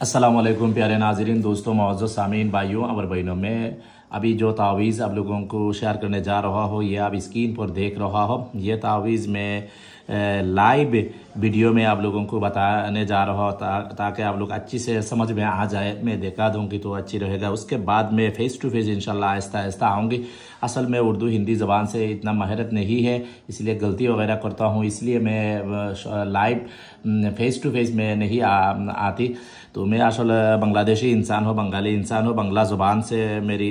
अस्सलाम वालेकुम प्यारे नाज़रीन, दोस्तों, मौजूद सामीन, भाइयों और बहनों में अभी जो तावीज़ आप लोगों को शेयर करने जा रहा हो ये आप स्क्रीन पर देख रहा हो। ये तावीज़ में लाइव वीडियो में आप लोगों को बताने जा रहा हो ताकि आप लोग अच्छी से समझ में आ जाए। मैं दिखा दूँगी तो अच्छी रहेगा। उसके बाद में फ़ेस टू फेस इंशाल्लाह आहिस्ता आहिस्ता आऊँगी। असल में उर्दू हिंदी ज़बान से इतना महारत नहीं है, इसलिए गलती वगैरह करता हूँ, इसलिए मैं लाइव फ़ेस टू फेस में नहीं आती। तो मैं असल बांग्लादेशी इंसान हूँ, बंगाली इंसान हूँ। बांग्ला ज़ुबान से मेरी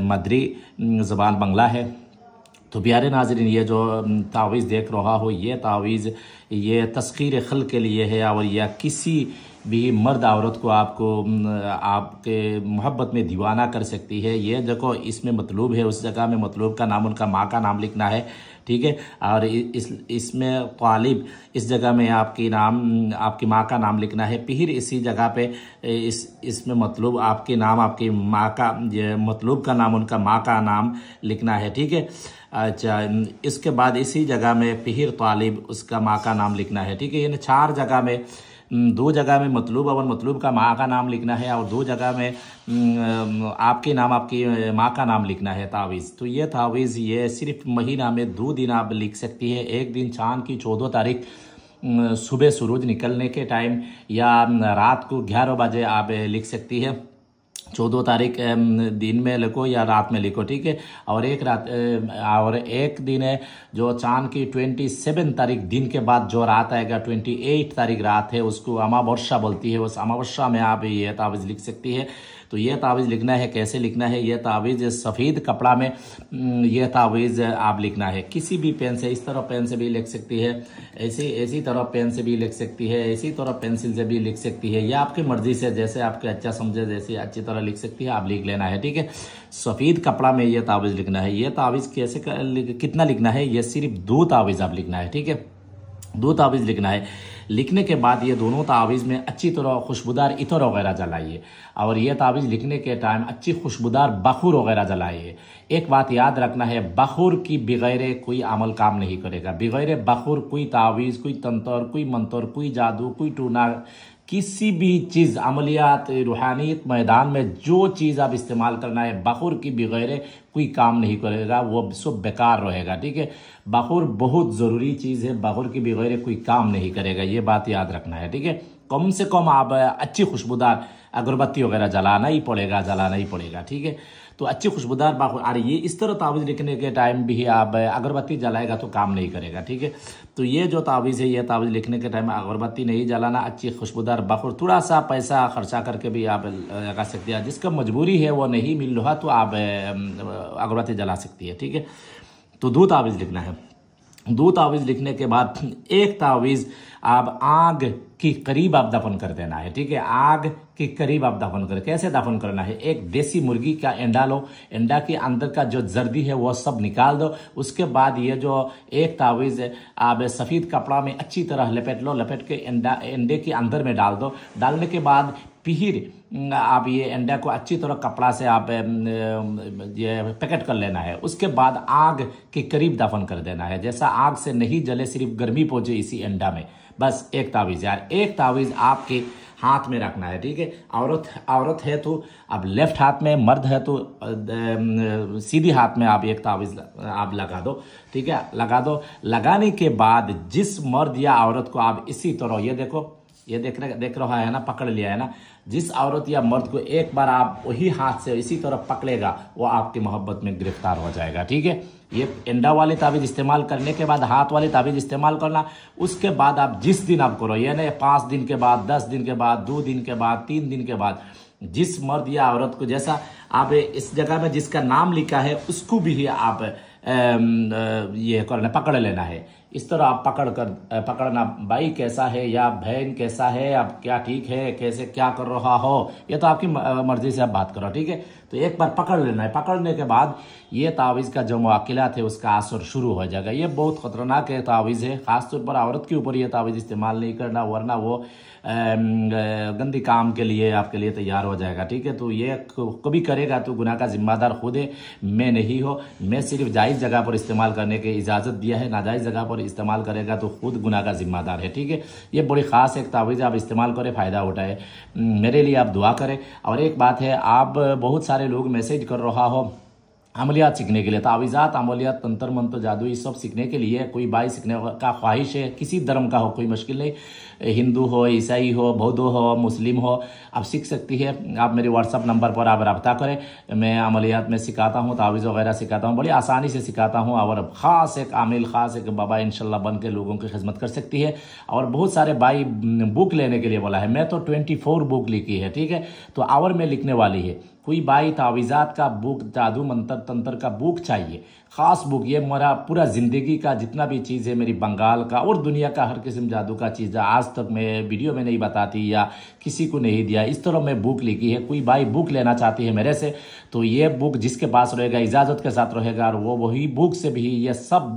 मदरी ज़बान बांग्ला है। तो प्यारे नाज़रीन, ये जो तावीज़ देख रहा हो ये तावीज़ ये तस्खीर खल के लिए है और या किसी भी मर्द औरत को आपके मोहब्बत में दीवाना कर सकती है। ये देखो इसमें मतलूब है, उस जगह में मतलूब का नाम उनका माँ का नाम लिखना है, ठीक है। और इसमें तालिब इस जगह में आपकी माँ का नाम लिखना है। फिर इसी जगह पे इसमें मतलूब आपके नाम आपकी माँ का मतलूब का नाम उनका माँ का नाम लिखना है, ठीक है। अच्छा, इसके बाद इसी जगह में फिर तालिब उसका माँ का नाम लिखना है, ठीक है। यानी 4 जगह में, 2 जगह में मतलूब और मतलूब का माँ का नाम लिखना है और 2 जगह में आपके नाम आपकी माँ का नाम लिखना है तावीज़। तो ये तावीज़ ये सिर्फ महीना में 2 दिन आप लिख सकती है। एक दिन चाँद की 14 तारीख सुबह सूरज निकलने के टाइम या रात को 11 बजे आप लिख सकती है। 14 तारीख दिन में लिखो या रात में लिखो, ठीक है। और एक दिन है जो चांद की 27 तारीख दिन के बाद जो रात आएगा, 28 तारीख रात है, उसको अमावस्या बोलती है। उस अमावस्या में आप ये तावीज़ लिख सकती है। तो ये तावीज़ लिखना है, कैसे लिखना है? ये तावीज़ सफ़ेद कपड़ा में ये तावीज़ आप लिखना है। किसी भी पेन से, इस तरह पेन से भी लिख सकती है, ऐसी तरह पेन से भी लिख सकती है, इसी तरह पेंसिल से भी लिख सकती है, या आपकी मर्जी से जैसे आपके अच्छा समझे जैसे अच्छी तरह लिख सकती है, आप लिख लेना है, ठीक है। सफ़ेद कपड़ा में ये तावीज़ लिखना है। ये तावीज़ कितना लिखना है? ये सिर्फ 2 तावीज़ आप लिखना है, ठीक है। 2 तावीज़ लिखना है। लिखने के बाद ये दोनों तावीज़ में अच्छी तरह खुशबूदार इत्र वगैरह जलाइए और ये तावीज़ लिखने के टाइम अच्छी खुशबूदार बखूर वगैरह जलाइए। एक बात याद रखना है, बखूर की बगैर कोई अमल काम नहीं करेगा। बगैर बखूर कोई तावीज़, कोई तंत्र, कोई मंत्र, कोई जादू, कोई टूना, किसी भी चीज़, अमलियात, रूहानियत मैदान में जो चीज़ आप इस्तेमाल करना है, बखूर की बगैर कोई काम नहीं करेगा, वो सब बेकार रहेगा, ठीक है। बखूर बहुत ज़रूरी चीज़ है, बखूर की बगैर कोई काम नहीं करेगा, ये बात याद रखना है, ठीक है। कम से कम आप अच्छी खुशबूदार अगरबत्ती वगैरह जलाना ही पड़ेगा, ठीक है। तो अच्छी खुशबूदार बखूर, और ये इस तरह तावीज़ लिखने के टाइम भी आप अगरबत्ती जलाएगा तो काम नहीं करेगा, ठीक है। तो ये जो तावीज़ है, ये तावीज़ लिखने के टाइम अगरबत्ती नहीं जलाना, अच्छी खुशबूदार बखूर, थोड़ा सा पैसा खर्चा करके भी आप लगा सकते हैं। जिसका मजबूरी है वो नहीं मिल रहा तो आप अगरबत्ती जला सकती है, ठीक है। तो 2 तावीज़ लिखना है। 2 तावीज़ लिखने के बाद एक तावीज़ आप आग के करीब आप दफन कर देना है, ठीक है। आग के करीब आप दफन करें। कैसे दफन करना है? एक देसी मुर्गी का अंडा लो, अंडा के अंदर का जो जर्दी है वो सब निकाल दो। उसके बाद ये जो एक तावीज़ आप सफ़ेद कपड़ा में अच्छी तरह लपेट लो, लपेट के अंडे के अंदर में डाल दो। डालने के बाद फिर आप ये अंडा को अच्छी तरह कपड़ा से आप ये पैकेट कर लेना है। उसके बाद आग के करीब दफन कर देना है, जैसा आग से नहीं जले, सिर्फ गर्मी पहुंचे इसी अंडा में। बस एक तावीज़ यार, एक तावीज़ आपके हाथ में रखना है, ठीक है। औरत है तो अब लेफ्ट हाथ में, मर्द है तो सीधी हाथ में आप एक तावीज़ आप लगा दो, ठीक है। लगा दो। लगाने के बाद जिस मर्द या औरत को आप इसी तरह, ये देखो, ये देख रहा है ना, पकड़ लिया है ना। जिस औरत या मर्द को एक बार आप वही हाथ से इसी तरह पकड़ेगा वो आपकी मोहब्बत में गिरफ्तार हो जाएगा, ठीक है। ये अंडा वाली तावीज़ इस्तेमाल करने के बाद हाथ वाली तावीज़ इस्तेमाल करना। उसके बाद आप जिस दिन आप करो, यानी 5 दिन के बाद, 10 दिन के बाद, 2 दिन के बाद, 3 दिन के बाद, जिस मर्द या औरत को जैसा आप इस जगह में जिसका नाम लिखा है उसको भी आप ये करना, पकड़ लेना है। इस तरह आप पकड़ना, भाई कैसा है या बहन कैसा है, अब क्या ठीक है, कैसे क्या कर रहा हो, ये तो आपकी मर्जी से आप बात करो, ठीक है। तो एक बार पकड़ लेना है। पकड़ने के बाद ये तावीज़ का जो मुआकिलात है उसका असर शुरू हो जाएगा। ये बहुत ख़तरनाक है तावीज़ है, ख़ासतौर पर औरत के ऊपर ये तावीज़ इस्तेमाल नहीं करना, वरना वो गंदी काम के लिए आपके लिए तैयार हो जाएगा, ठीक है। तो ये कभी करेगा तो गुनाह का जिम्मेदार खुद है, मैं नहीं हो। मैं सिर्फ जायज़ जगह पर इस्तेमाल करने की इजाज़त दिया है, नाजायज़ जगह पर और इस्तेमाल करेगा तो खुद गुनाह का जिम्मेदार है। ठीक है, ये बड़ी ख़ास एक तावीज़, आप इस्तेमाल करें, फ़ायदा उठाए। मेरे लिए आप दुआ करें। और एक बात है, आप बहुत सारे लोग मैसेज कर रहा हो अमलियात सीखने के लिए, तावीज़ात, अमलियात, तंत्र मंत्र, जादू, ये सब सीखने के लिए कोई भाई सीखने का ख्वाहिश है, किसी धर्म का हो, कोई मुश्किल नहीं, हिंदू हो, ईसाई हो, बौद्ध हो, मुस्लिम हो, आप सीख सकती है। आप मेरे व्हाट्सअप नंबर पर आप रब्ता करें। मैं अमलियात में सिखाता हूँ, तावीज़ वगैरह सिखाता हूँ, बड़ी आसानी से सिखाता हूँ। और ख़ास एक आमिल, ख़ास एक बाबा इंशाल्लाह बन के लोगों की खिदमत कर सकती है। और बहुत सारे भाई बुक लेने के लिए बोला है, मैं तो 24 बुक लिखी है। ठीक है, तो आवर में लिखने वाली है। कोई भाई तावीज़ात का बुक, जादू मंत्र तंत्र का बुक चाहिए, ख़ास बुक, ये मेरा पूरा ज़िंदगी का जितना भी चीज़ है, मेरी बंगाल का और दुनिया का हर किस्म जादू का चीज़ आज तक मैं वीडियो में नहीं बताती या किसी को नहीं दिया, इस तरह मैं बुक लिखी है। कोई भाई बुक लेना चाहती है मेरे से, तो ये बुक जिसके पास रहेगा इजाज़त के साथ रहेगा, और वो वही बुक से भी ये सब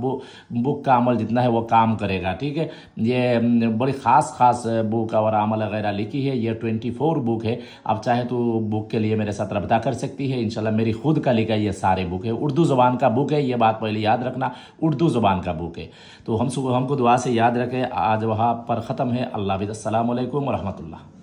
बुक का अमल जितना है वो काम करेगा। ठीक है, ये बड़ी ख़ास बुक और अमल वगैरह लिखी है। ये 24 बुक है। आप चाहे तो बुक के लिए मेरे साथ रब्ता कर सकती है। इंशाल्लाह मेरी खुद का लिखा ये सारे बुक है, उर्दू ज़ुबान का बुक है, ये बात पहले याद रखना, उर्दू ज़ुबान का बुक है। तो हमको दुआ से याद रखें। आज वहाँ पर ख़त्म है। अल्लाह हाफ़िज़। अस्सलामु अलैकुम व रहमतुल्लाह।